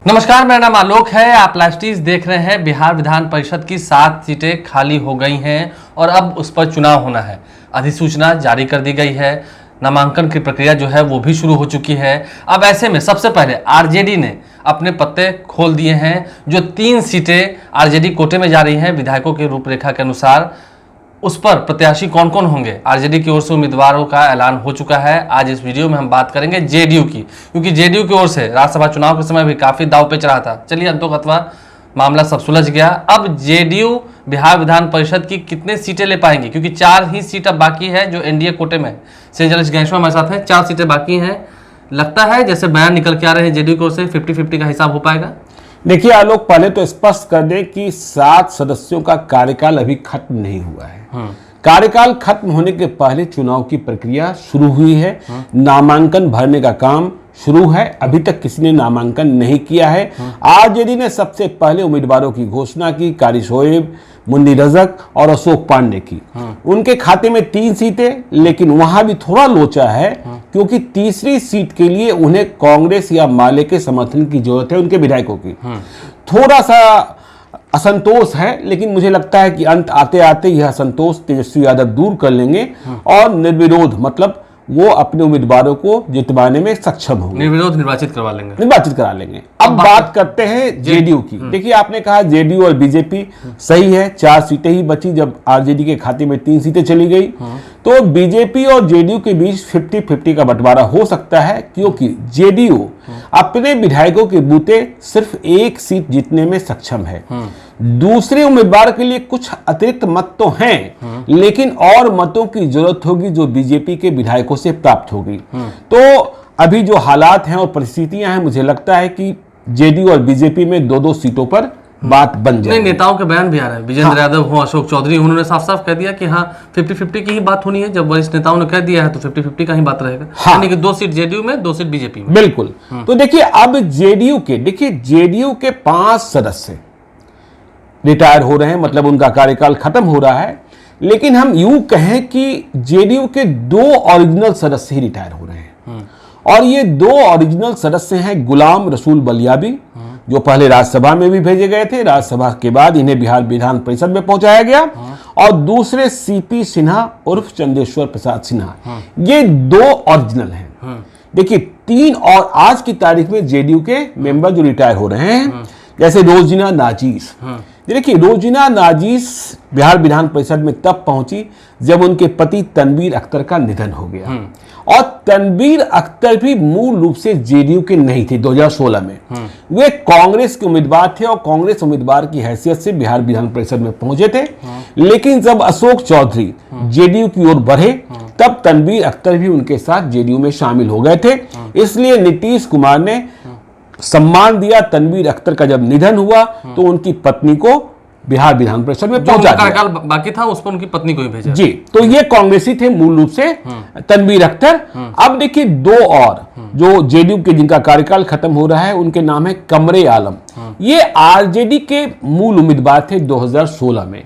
नमस्कार, मेरा नाम आलोक है। आप लाइव देख रहे हैं। बिहार विधान परिषद की 7 सीटें खाली हो गई हैं और अब उस पर चुनाव होना है। अधिसूचना जारी कर दी गई है। नामांकन की प्रक्रिया जो है वो भी शुरू हो चुकी है। अब ऐसे में सबसे पहले आरजेडी ने अपने पत्ते खोल दिए हैं। जो 3 सीटें आरजेडी कोटे में जा रही हैं विधायकों की रूपरेखा के अनुसार, उस पर प्रत्याशी कौन कौन होंगे। आरजेडी की ओर से उम्मीदवारों का ऐलान हो चुका है। आज इस वीडियो में हम बात करेंगे जेडीयू की, क्योंकि जेडीयू की ओर से राज्यसभा चुनाव के समय भी काफी दाव पे चढ़ा था। चलिए अंततः मामला सब सुलझ गया। अब जेडीयू बिहार विधान परिषद की कितने सीटें ले पाएंगी, क्योंकि 4 ही सीट अब बाकी है जो एनडीए कोटे में है। सेंजलिस गैंशवा हमारे साथ हैं। 4 सीटें बाकी हैं। लगता है जैसे बयान निकल के आ रहे हैं जेडीयू की ओर से 50-50 का हिसाब हो पाएगा। देखिए आलोक, पहले तो स्पष्ट कर दें कि 7 सदस्यों का कार्यकाल अभी खत्म नहीं हुआ है। कार्यकाल खत्म होने के पहले चुनाव की प्रक्रिया शुरू हुई है। नामांकन भरने का काम शुरू है। अभी तक किसी ने नामांकन नहीं किया है। आरजेडी ने सबसे पहले उम्मीदवारों की घोषणा की। कारी शोएब, मुन्नी रजक और अशोक पांडे की। उनके खाते में 3 सीटें, लेकिन वहां भी थोड़ा लोचा है, क्योंकि तीसरी सीट के लिए उन्हें कांग्रेस या माले के समर्थन की जरूरत है। उनके विधायकों की थोड़ा सा असंतोष है, लेकिन मुझे लगता है कि अंत आते आते यह असंतोष तेजस्वी यादव दूर कर लेंगे और निर्विरोध, मतलब वो अपने उम्मीदवारों को जितवाने में सक्षम होंगे। निर्विरोध निर्वाचित करा लेंगे। अब बात करते हैं जेडीयू की। देखिए, आपने कहा जेडीयू और बीजेपी, सही है। 4 सीटें ही बची जब आरजेडी के खाते में 3 सीटें चली गई, तो बीजेपी और जेडीयू के बीच 50-50 का बंटवारा हो सकता है, क्योंकि जेडीयू अपने विधायकों के बूते सिर्फ 1 सीट जीतने में सक्षम है। दूसरे उम्मीदवार के लिए कुछ अतिरिक्त मत तो हैं, लेकिन और मतों की जरूरत होगी जो बीजेपी के विधायकों से प्राप्त होगी। तो अभी जो हालात हैं और परिस्थितियां हैं, मुझे लगता है कि जेडीयू और बीजेपी में 2-2 सीटों पर बात बन जाए। नेताओं के बयान भी आ रहे हैं। विजेंद्र यादव हो, अशोक चौधरी, उन्होंने साफ साफ कह दिया कि हाँ 50-50 की ही बात होनी है। जब वरिष्ठ नेताओं ने कह दिया है तो 50-50 का ही बात रहेगा। यानी कि 2 सीट जेडीयू में, 2 सीट बीजेपी में। बिल्कुल। तो देखिए, अब जेडीयू के 5 सदस्य रिटायर हो रहे हैं, मतलब उनका कार्यकाल खत्म हो रहा है। लेकिन हम यूं कहें कि जेडीयू के 2 ओरिजिनल सदस्य ही रिटायर हो रहे हैं। और ये 2 ओरिजिनल सदस्य हैं गुलाम रसूल बलियाबी, जो पहले राज्यसभा में भी भेजे गए थे। राज्यसभा के बाद इन्हें बिहार विधान परिषद में पहुंचाया गया। और दूसरे सीपी सिन्हा उर्फ चंदेश्वर प्रसाद सिन्हा। ये 2 ओरिजिनल हैं। देखिए, 3 और आज की तारीख में जेडीयू के मेंबर जो रिटायर हो रहे हैं, जैसे रोजीना नाजीस। देखिए, रोजीना नाजीस बिहार विधान परिषद में तब पहुंची जब उनके पति तनवीर अख्तर का निधन हो गया। और तनवीर अख्तर भी मूल रूप से जेडीयू के नहीं थे। 2016 में वे कांग्रेस के उम्मीदवार थे और कांग्रेस उम्मीदवार की हैसियत से बिहार विधान परिषद में पहुंचे थे। लेकिन जब अशोक चौधरी जेडीयू की ओर बढ़े, तब तनवीर अख्तर भी उनके साथ जेडीयू में शामिल हो गए थे। इसलिए नीतीश कुमार ने सम्मान दिया। तनवीर अख्तर का जब निधन हुआ तो उनकी पत्नी को बिहार विधान परिषद में पहुंचा दिया। कार्यकाल बाकी था उस पर उनकी पत्नी को ही भेजा। जी, तो ये कांग्रेसी थे मूल रूप से तनवीर अख्तर। अब देखिए, 2 और जो जेडीयू के जिनका कार्यकाल खत्म हो रहा है, उनके नाम है कमरे आलम। ये आरजेडी के मूल उम्मीदवार थे 2016 में।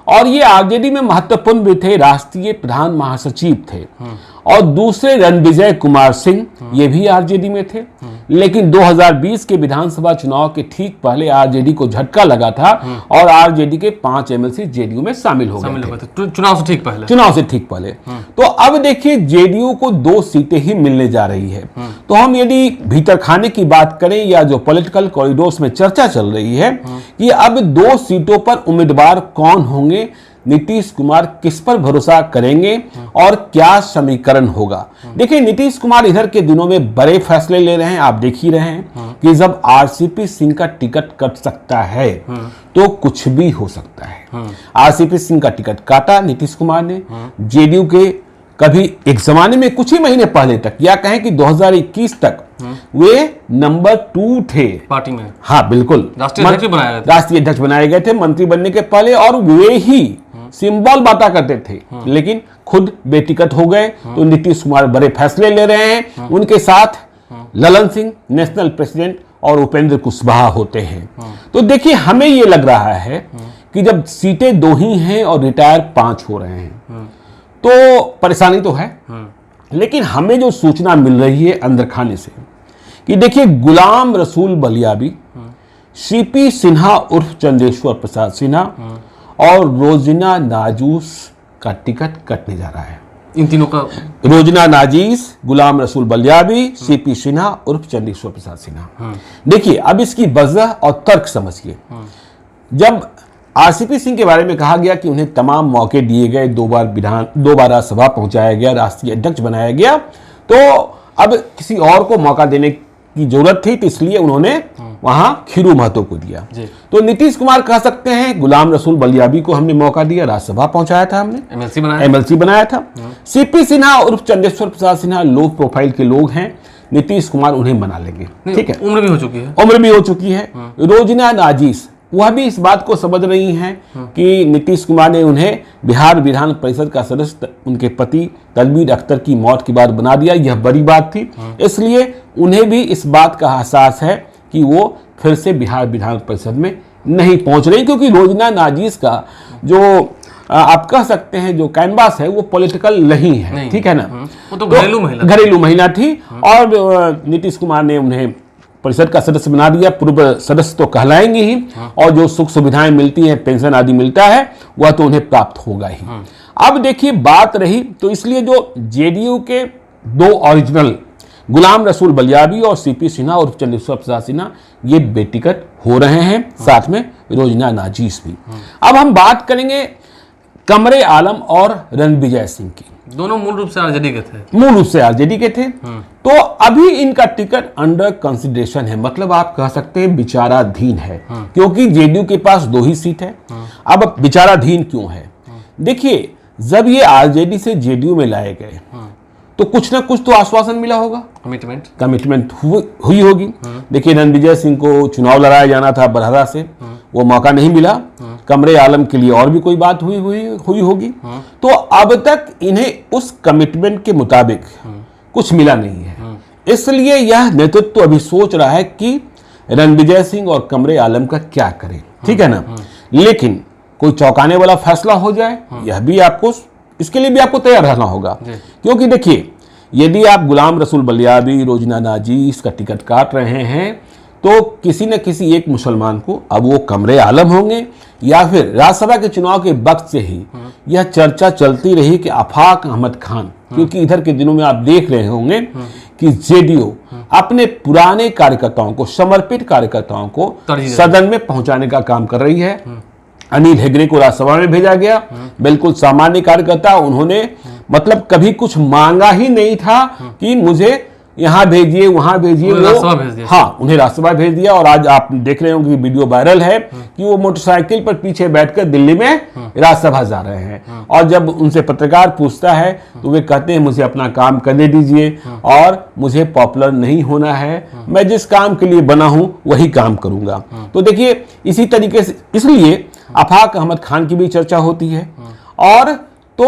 और ये आरजेडी में महत्वपूर्ण भी थे, राष्ट्रीय प्रधान महासचिव थे। और दूसरे रणविजय कुमार सिंह, ये भी आरजेडी में थे। लेकिन 2020 के विधानसभा चुनाव के ठीक पहले आरजेडी को झटका लगा था और आरजेडी के 5 एमएलसी जेडीयू में शामिल हो गए थे। चुनाव से ठीक पहले। तो अब देखिए, जेडीयू को 2 सीटें ही मिलने जा रही है। तो हम यदि भीतर खाने की बात करें या जो पॉलिटिकल कॉरिडोर्स में चर्चा चल रही है कि अब 2 सीटों पर उम्मीदवार कौन होंगे, नीतीश कुमार किस पर भरोसा करेंगे और क्या समीकरण होगा। देखिए, नीतीश कुमार इधर के दिनों में बड़े फैसले ले रहे हैं। आप देख ही रहे हैं कि जब आरसीपी सिंह का टिकट कट सकता है तो कुछ भी हो सकता है। आरसीपी सिंह का टिकट काटा नीतीश कुमार ने। जेडीयू के कभी एक जमाने में कुछ ही महीने पहले तक, या कहें कि 2021 तक वे नंबर 2 थे पार्टी में। हाँ बिल्कुल, राष्ट्रीय अध्यक्ष बनाए गए थे मंत्री बनने के पहले। और वे ही सिंबल बांटा करते थे, लेकिन खुद बेटिकट हो गए। तो नीतीश कुमार बड़े फैसले ले रहे हैं। उनके साथ ललन सिंह नेशनल प्रेसिडेंट और उपेंद्र कुशवाहा होते हैं। तो देखिए, हमें ये लग रहा है कि जब सीटें 2 ही हैं और रिटायर 5 हो रहे हैं, तो परेशानी तो है। लेकिन हमें जो सूचना मिल रही है अंदर खाने से कि देखिए गुलाम रसूल बलियाबी, सीपी सिन्हा उर्फ चंदेश्वर प्रसाद सिन्हा और रोजिना नाजूस का टिकट कटने जा रहा है। इन तीनों का रोजिना नाजीस, गुलाम रसूल बलियाबी, सीपी सिन्हा उर्फ चंदेश्वर प्रसाद सिन्हा। देखिए अब इसकी वजह और तर्क समझिए। जब आरसीपी सिंह के बारे में कहा गया कि उन्हें तमाम मौके दिए गए, दो बार राज्यसभा पहुंचाया गया, राष्ट्रीय अध्यक्ष बनाया गया, तो अब किसी और को मौका देने की जरूरत थी, तो इसलिए उन्होंने वहां खीरू महतो को दिया। तो नीतीश कुमार कह सकते हैं गुलाम रसूल बलियाबी को हमने मौका दिया, राज्यसभा पहुंचाया था, हमने एमएलसी बनाया था। सीपी सिन्हा उर्फ चंदेश्वर प्रसाद सिन्हा लो प्रोफाइल के लोग हैं, नीतीश कुमार उन्हें मना लेंगे, ठीक है, उम्र भी हो चुकी है, उम्र भी हो चुकी है। रोजिना नाजीस वह भी इस बात को समझ रही हैं कि नीतीश कुमार ने उन्हें बिहार विधान परिषद का सदस्य उनके पति तलबीर अख्तर की मौत के बाद बना दिया, यह बड़ी बात थी, इसलिए उन्हें भी इस बात का एहसास है कि वो फिर से बिहार विधान परिषद में नहीं पहुंच रही, क्योंकि रोजिना नाजीस का जो आप कह सकते हैं जो कैनवास है वो पॉलिटिकल नहीं है, ठीक है ना, वो तो घरेलू महिला थी और नीतीश कुमार ने उन्हें परिषद का सदस्य बना दिया। पूर्व सदस्य तो कहलाएंगे ही, और जो सुख सुविधाएं मिलती हैं, पेंशन आदि मिलता है, वह तो उन्हें प्राप्त होगा ही। अब देखिए बात रही, तो इसलिए जो जेडीयू के दो ओरिजिनल गुलाम रसूल बलियाबी और सीपी सिन्हा और चंदेश्वर प्रसाद सिन्हा ये बेटिकट हो रहे हैं, साथ में रोजिना नाजीस भी। अब हम बात करेंगे कमरे आलम और रणविजय सिंह की। दोनों मूल रूप से आरजेडी के थे, मूल रूप से आरजेडी के थे। तो अभी इनका टिकट अंडर कंसिडरेशन है, मतलब आप कह सकते हैं विचाराधीन है, क्योंकि जेडीयू के पास 2 ही सीट है। अब विचाराधीन क्यों है? देखिए जब ये आरजेडी से जेडीयू में लाए गए तो कुछ ना कुछ तो आश्वासन मिला होगा, कमिटमेंट हुई होगी। देखिए रणविजय सिंह को चुनाव लड़ाया जाना था बरहरा से, वो मौका नहीं मिला। कमरे आलम के लिए और भी कोई बात हुई होगी। तो अब तक इन्हें उस कमिटमेंट के मुताबिक कुछ मिला नहीं है, इसलिए यह नेतृत्व अभी सोच रहा है कि रणविजय सिंह और कमरे आलम का क्या करें, ठीक है ना। लेकिन कोई चौंकाने वाला फैसला हो जाए, यह भी आपको, इसके लिए भी आपको तैयार रहना होगा, क्योंकि देखिए यदि आप गुलाम रसूल बलियाबी, रोजिना नाजीस का टिकट काट रहे हैं तो किसी न किसी एक मुसलमान को, अब वो कमरे आलम होंगे या फिर राज्यसभा के चुनाव के वक्त से ही यह चर्चा चलती रही कि आफाक अहमद खान, क्योंकि इधर के दिनों में आप देख रहे होंगे कि जेडीयू अपने पुराने कार्यकर्ताओं को, समर्पित कार्यकर्ताओं को सदन में पहुंचाने का काम कर रही है। अनिल हेगड़े को राज्यसभा में भेजा गया, बिल्कुल सामान्य कार्यकर्ता, उन्होंने मतलब कभी कुछ मांगा ही नहीं था कि मुझे यहाँ भेजिए वहां भेजिए, हाँ उन्हें राज्यसभा भेज दिया। और आज आप देख रहे होंगे कि वीडियो वायरल है कि वो मोटरसाइकिल पर पीछे बैठकर दिल्ली में राज्यसभा जा रहे हैं, और जब उनसे पत्रकार पूछता है तो वे कहते हैं मुझे अपना काम करने दीजिए और मुझे पॉपुलर नहीं होना है, मैं जिस काम के लिए बना हूं वही काम करूंगा। तो देखिए इसी तरीके से, इसलिए आफाक अहमद खान की भी चर्चा होती है। और तो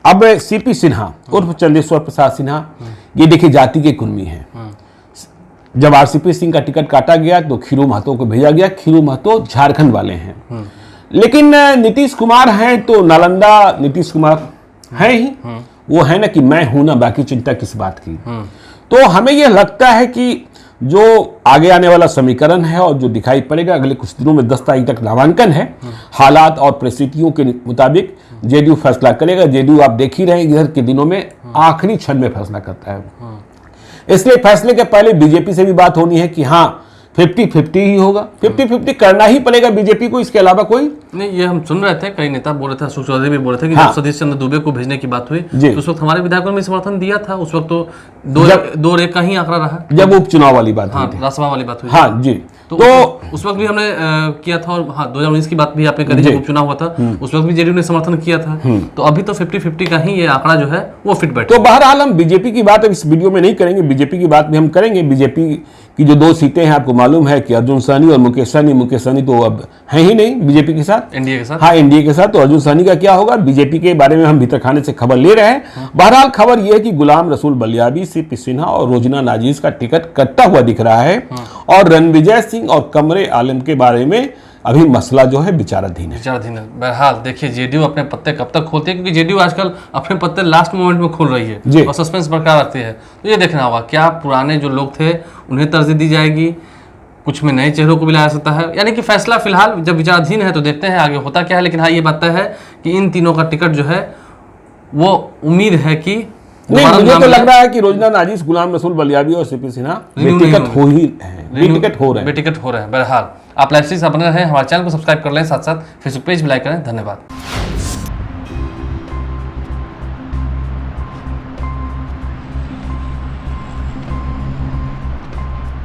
अब सीपी सिन्हा उर्फ चंदेश्वर प्रसाद सिन्हा, ये देखिए जाति के कुर्मी हैं। जब आरसीपी सिंह का टिकट काटा गया तो खीरू महतो को भेजा गया, खीरू महतो झारखंड वाले हैं। लेकिन नीतीश कुमार हैं तो नालंदा नीतीश कुमार हैं ही, वो है ना कि मैं हूं ना, बाकी चिंता किस बात की। तो हमें यह लगता है कि जो आगे आने वाला समीकरण है और जो दिखाई पड़ेगा अगले कुछ दिनों में, 10 तारीख तक नामांकन है, हालात और परिस्थितियों के मुताबिक जेडीयू फैसला करेगा। जेडीयू आप देख ही रहे हैं इधर के दिनों में आखिरी क्षण में फैसला करता है, इसलिए फैसले के पहले बीजेपी से भी बात होनी है कि हाँ 50-50 ही होगा, 50-50 करना ही पड़ेगा बीजेपी को, इसके अलावा कोई नहीं। ये हम सुन रहे थे, कई नेता बोल रहे थे, अशोक चौधरी भी बोल रहे थे कि जब सतीश चंद्र दुबे को भेजने की बात हुई तो उस वक्त हमारे विधायकों ने समर्थन दिया था। उस वक्त तो 2-1 का ही आंकड़ा रहा जब उपचुनाव वाली बात हुई, राज्यसभा वाली बात हुई। हाँ जी, तो उस वक्त भी हमने किया था। और हाँ 2019 की बात भी आपने करी जब उपचुनाव हुआ था, उस वक्त भी जेडीयू ने समर्थन किया था। तो अभी तो 50-50 का ही ये आंकड़ा जो है वो फिट बैठा। तो बहरहाल हम बीजेपी की बात इस वीडियो में नहीं करेंगे, बीजेपी की बात भी हम करेंगे। बीजेपी की जो 2 सीटें हैं आपको मालूम है कि अर्जुन साहनी और मुकेश सहनी तो अब हैं ही नहीं बीजेपी के साथ, एनडीए के साथ। हाँ एनडीए के साथ। तो अर्जुन सहनी का क्या होगा, बीजेपी के बारे में हम भीतर खाने से खबर ले रहे हैं। बहरहाल खबर यह है कि गुलाम रसूल बलियाबी, सीपी सिन्हा और रोजिना नाजीस का टिकट कटता हुआ दिख रहा है, और रणविजय सिंह और कमरे आलम के बारे में अभी मसला जो है विचाराधीन है। विचाराधीन है। बहरहाल देखिए जेडीयू अपने पत्ते कब तक खोलती है, क्योंकि जेडीयू आजकल अपने पत्ते लास्ट मोमेंट में खोल रही जी। है और सस्पेंस बरकरार रखती है। तो ये देखना होगा क्या पुराने जो लोग थे उन्हें तरजीह दी जाएगी, कुछ में नए चेहरों को भी लाया सकता है। यानी कि फैसला फिलहाल जब विचाराधीन है, तो देखते हैं आगे होता क्या है। लेकिन हाँ ये बात है कि इन तीनों का टिकट जो है वो उम्मीद है कि नहीं, मुझे तो लग रहा है कि रोजना नाजिस, गुलाम रसूल बलियावी और सीपी सिन्हा बेटिकट हो ही हैं, बेटिकट हो रहे हैं। बेटिकट हो रहे हैं। बहरहाल आप लाइव स्ट्रीम से बने रहें, हमारे चैनल को सब्सक्राइब कर लें, साथ साथ फेसबुक पेज भी लाइक करें। धन्यवाद।